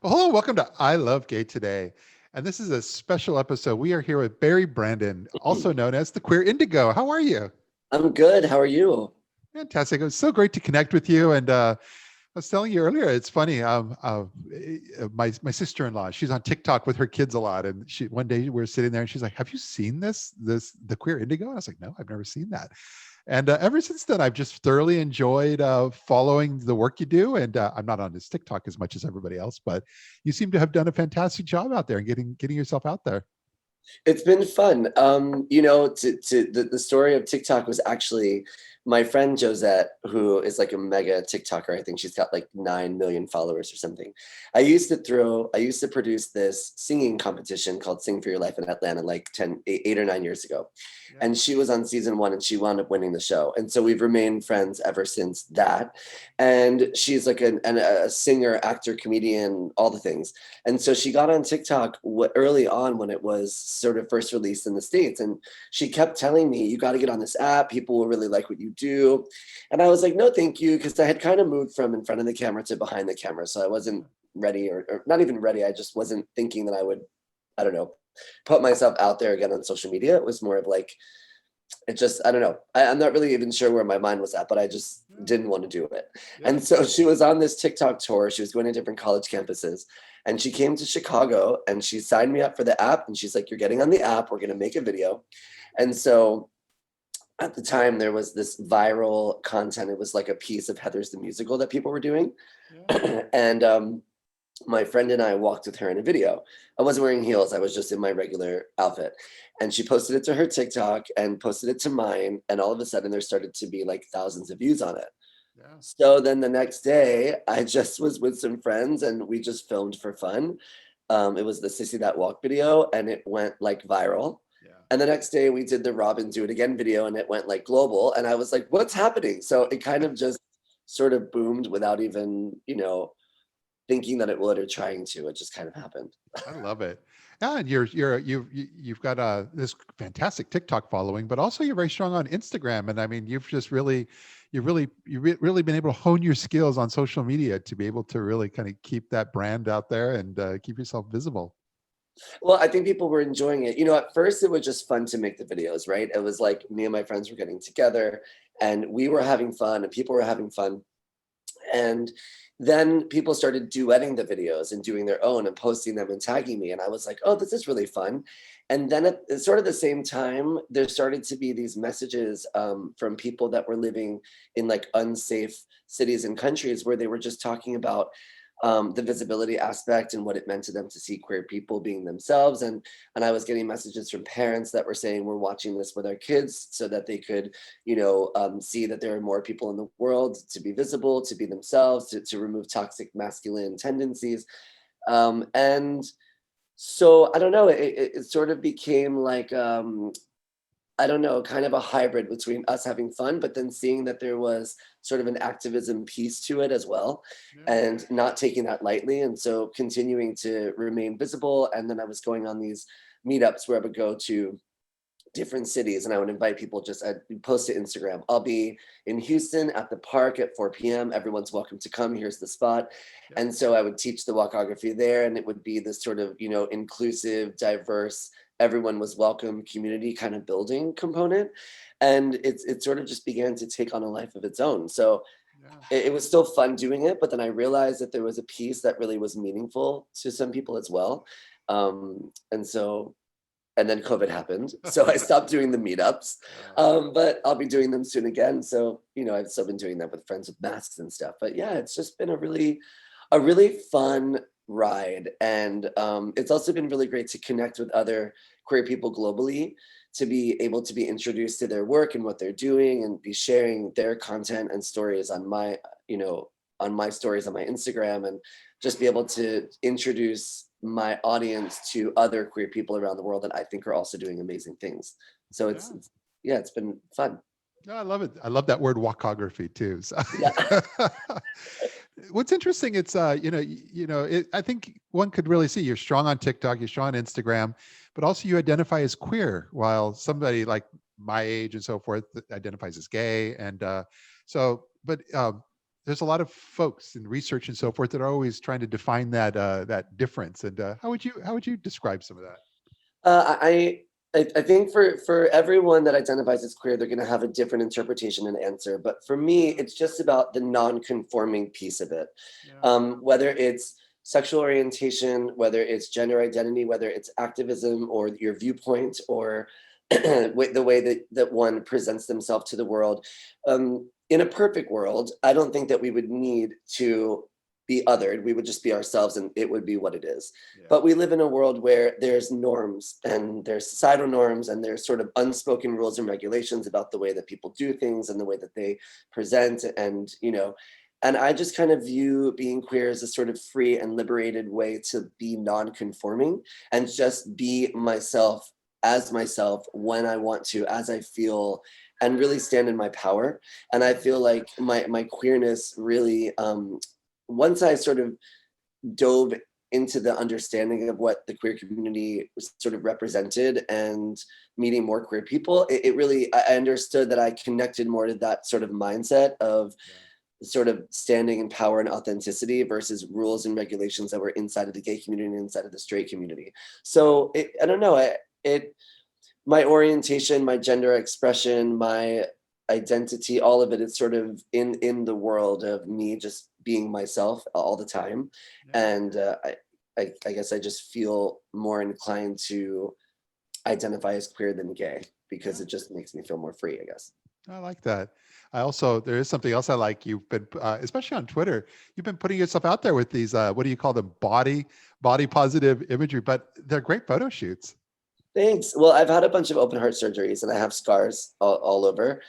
Well, hello, welcome to I Love Gay today. And this is a special episode. We are here with Barry Brandon, also known as the Queer Indigo. How are you? I'm good. How are you? Fantastic. It was so great to connect with you. And I was telling you earlier, it's funny. My sister-in-law, she's on TikTok with her kids a lot. And she one day we were sitting there and she's like, "Have you seen the Queer Indigo?" And I was like, "No, I've never seen that." And ever since then, I've just thoroughly enjoyed following the work you do. And I'm not on this TikTok as much as everybody else, but you seem to have done a fantastic job out there and getting yourself out there. It's been fun. The story of TikTok was actually my friend Josette, who is like a mega TikToker. I think she's got like 9 million followers or something. I used to produce this singing competition called Sing for Your Life in Atlanta like 8 or 9 years ago. Yeah. And she was on season 1 and she wound up winning the show. And so we've remained friends ever since that. And she's like a singer, actor, comedian, all the things. And so she got on TikTok early on when it was sort of first released in the States. And she kept telling me, you got to get on this app. People will really like what you do. And I was like, no, thank you. Because I had kind of moved from in front of the camera to behind the camera. So I wasn't ready or not even ready. I just wasn't thinking that I would, I don't know, put myself out there again on social media. It was more of like, it just, I don't know. I'm not really even sure where my mind was at, but I just Yeah. didn't want to do it. Yeah. And so she was on this TikTok tour. She was going to different college campuses and she came to Chicago and she signed me up for the app. And she's like, you're getting on the app. We're going to make a video. And so at the time, there was this viral content. It was like a piece of Heather's the Musical that people were doing. Yeah. And my friend and I walked with her in a video. I wasn't wearing heels. I was just in my regular outfit. And she posted it to her TikTok and posted it to mine. And all of a sudden there started to be like thousands of views on it. Yeah. So then the next day I just was with some friends and we just filmed for fun. It was the Sissy That Walk video and it went like viral. Yeah. And the next day we did the Robin Do It Again video and it went like global. And I was like, what's happening? So it kind of just sort of boomed without even, thinking that it would or trying to. It just kind of happened. I love it. Yeah, and you've got this fantastic TikTok following, but also you're very strong on Instagram. And I mean, you've just really been able to hone your skills on social media to be able to really kind of keep that brand out there and keep yourself visible. Well, I think people were enjoying it. At first it was just fun to make the videos, right? It was like me and my friends were getting together and we were having fun and people were having fun. And then people started duetting the videos and doing their own and posting them and tagging me. And I was like, oh, this is really fun. And then at sort of the same time, there started to be these messages from people that were living in like unsafe cities and countries where they were just talking about the visibility aspect and what it meant to them to see queer people being themselves. And I was getting messages from parents that were saying we're watching this with our kids so that they could, see that there are more people in the world to be visible, to be themselves, to remove toxic masculine tendencies. And so I don't know, it sort of became like I don't know, kind of a hybrid between us having fun, but then seeing that there was sort of an activism piece to it as well, Yeah. and not taking that lightly. And so continuing to remain visible. And then I was going on these meetups where I would go to different cities and I would invite people. I'd post to Instagram, I'll be in Houston at the park at 4 p.m. Everyone's welcome to come. Here's the spot. Yeah. And so I would teach the walkography there, and it would be this sort of, inclusive, diverse, everyone was welcome community kind of building component. And it sort of just began to take on a life of its own. So Yeah. it was still fun doing it, but then I realized that there was a piece that really was meaningful to some people as well. And then COVID happened. So I stopped doing the meetups, Uh, but I'll be doing them soon again. So, I've still been doing that with friends with masks and stuff. But yeah, it's just been a really fun ride. And it's also been really great to connect with other queer people globally, to be able to be introduced to their work and what they're doing and be sharing their content and stories on my stories on my Instagram, and just be able to introduce my audience to other queer people around the world that I think are also doing amazing things. So yeah. yeah, it's been fun. No, I love it. I love that word walkography too. So Yeah. what's interesting, it's I think one could really see you're strong on TikTok, you're strong on Instagram, but also you identify as queer, while somebody like my age and so forth identifies as gay. And but there's a lot of folks in research and so forth that are always trying to define that that difference. And how would you describe some of that? Uh, I, I think for everyone that identifies as queer, they're going to have a different interpretation and answer. But for me, it's just about the non-conforming piece of it. Yeah. Whether it's sexual orientation, whether it's gender identity, whether it's activism or your viewpoint or the way that one presents themselves to the world. In a perfect world, I don't think that we would need to be othered. We would just be ourselves and it would be what it is. Yeah. But we live in a world where there's norms and there's societal norms and there's sort of unspoken rules and regulations about the way that people do things and the way that they present. And, and I just kind of view being queer as a sort of free and liberated way to be non-conforming and just be myself as myself when I want to, as I feel, and really stand in my power. And I feel like my queerness really, once I sort of dove into the understanding of what the queer community sort of represented and meeting more queer people, it really, I understood that I connected more to that sort of mindset of sort of standing in power and authenticity versus rules and regulations that were inside of the gay community and inside of the straight community. So I don't know, my orientation, my gender expression, my identity, all of it is sort of in the world of me just being myself all the time. Yeah. And I guess I just feel more inclined to identify as queer than gay because it just makes me feel more free, I guess. I like that. I also, there is something else I like. You've been, especially on Twitter, you've been putting yourself out there with these, what do you call them? Body positive imagery, but they're great photo shoots. Thanks. Well, I've had a bunch of open heart surgeries and I have scars all over.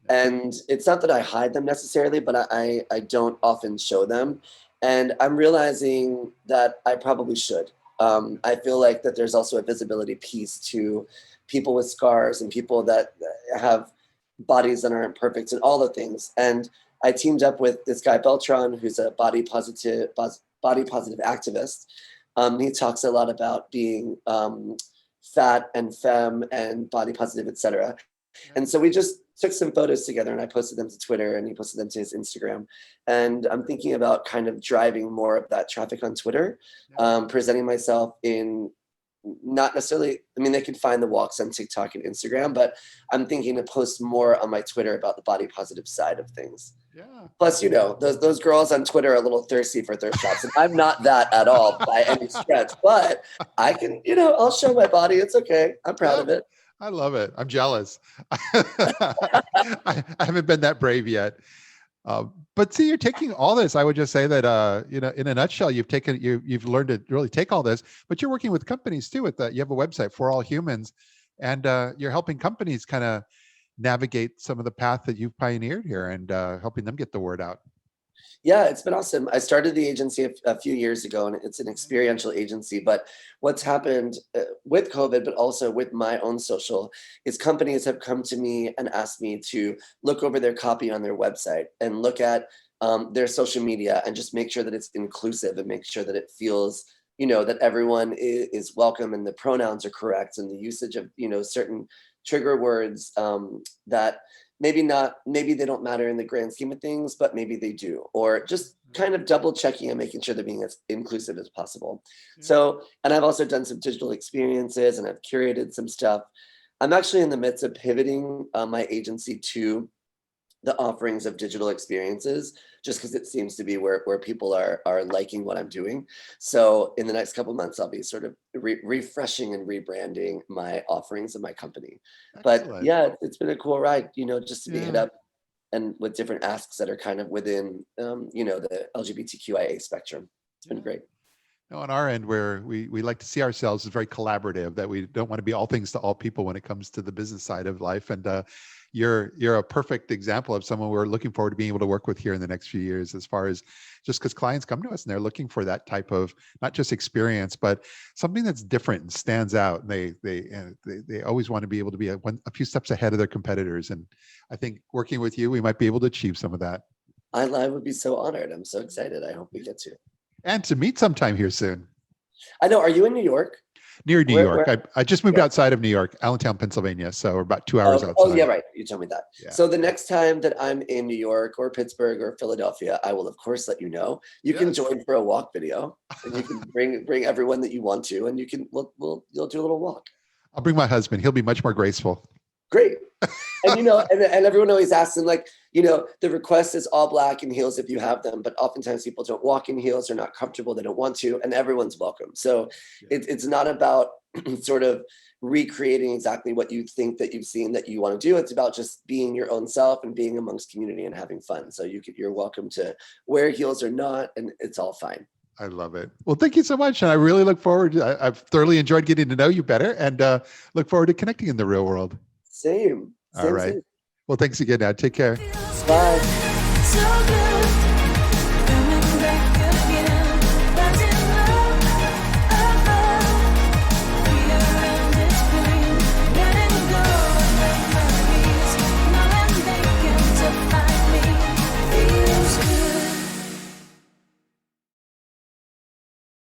And it's not that I hide them necessarily, but I don't often show them. And I'm realizing that I probably should. I feel like that there's also a visibility piece to people with scars and people that have bodies that aren't perfect and all the things. And I teamed up with this guy Beltran, who's a body positive activist. He talks a lot about being fat and femme and body positive, etc. And so we just took some photos together and I posted them to Twitter and he posted them to his Instagram. And I'm thinking about kind of driving more of that traffic on Twitter, presenting myself in not necessarily, I mean, they can find the walks on TikTok and Instagram, but I'm thinking to post more on my Twitter about the body positive side of things. Yeah. Plus, those girls on Twitter are a little thirsty for thirst traps, and I'm not that at all by any stretch. But I can, I'll show my body. It's okay. I'm proud of it. I love it. I'm jealous. I haven't been that brave yet. But see, you're taking all this. I would just say that, in a nutshell, you've learned to really take all this. But you're working with companies too. With that, you have a website for all humans, and you're helping companies kind of navigate some of the path that you've pioneered here, and helping them get the word out. Yeah, it's been awesome. I started the agency a few years ago, and it's an experiential agency. But what's happened with COVID, but also with my own social, is companies have come to me and asked me to look over their copy on their website and look at their social media and just make sure that it's inclusive and make sure that it feels, that everyone is welcome and the pronouns are correct and the usage of, certain trigger words that maybe they don't matter in the grand scheme of things, but maybe they do, or just kind of double checking and making sure they're being as inclusive as possible. Yeah. So, and I've also done some digital experiences and I've curated some stuff. I'm actually in the midst of pivoting my agency to the offerings of digital experiences, just because it seems to be where people are liking what I'm doing. So in the next couple of months, I'll be sort of refreshing and rebranding my offerings of my company. Excellent. But yeah, it's been a cool ride, just to be hit up and with different asks that are kind of within, the LGBTQIA spectrum. It's been great. On our end, where we like to see ourselves as very collaborative, that we don't want to be all things to all people when it comes to the business side of life. And you're a perfect example of someone we're looking forward to being able to work with here in the next few years, as far as just because clients come to us and they're looking for that type of not just experience, but something that's different and stands out. And they always want to be able to be a few steps ahead of their competitors. And I think working with you, we might be able to achieve some of that. I would be so honored. I'm so excited. I hope we get to. And to meet sometime here soon. I know. Are you in New York? Near New York. Where? I just moved Yeah. outside of New York, Allentown, Pennsylvania. So we're about 2 hours Oh, oh, yeah, outside. right. You told me that. Yeah. So the next time that I'm in New York or Pittsburgh or Philadelphia, I will of course let you know. You can Yes. join for a walk video, and you can bring everyone that you want to, and you can you'll do a little walk. I'll bring my husband. He'll be much more graceful. Great. And and everyone always asks them, like, the request is all black and heels if you have them, but oftentimes people don't walk in heels, they're not comfortable, they don't want to, and everyone's welcome. So it's not about sort of recreating exactly what you think that you've seen that you want to do. It's about just being your own self and being amongst community and having fun. So you're welcome to wear heels or not, and it's all fine. I love it. Well, thank you so much. And I really look forward I've thoroughly enjoyed getting to know you better, and look forward to connecting in the real world. Same. All right. Same. Well, thanks again now. Take care. Bye.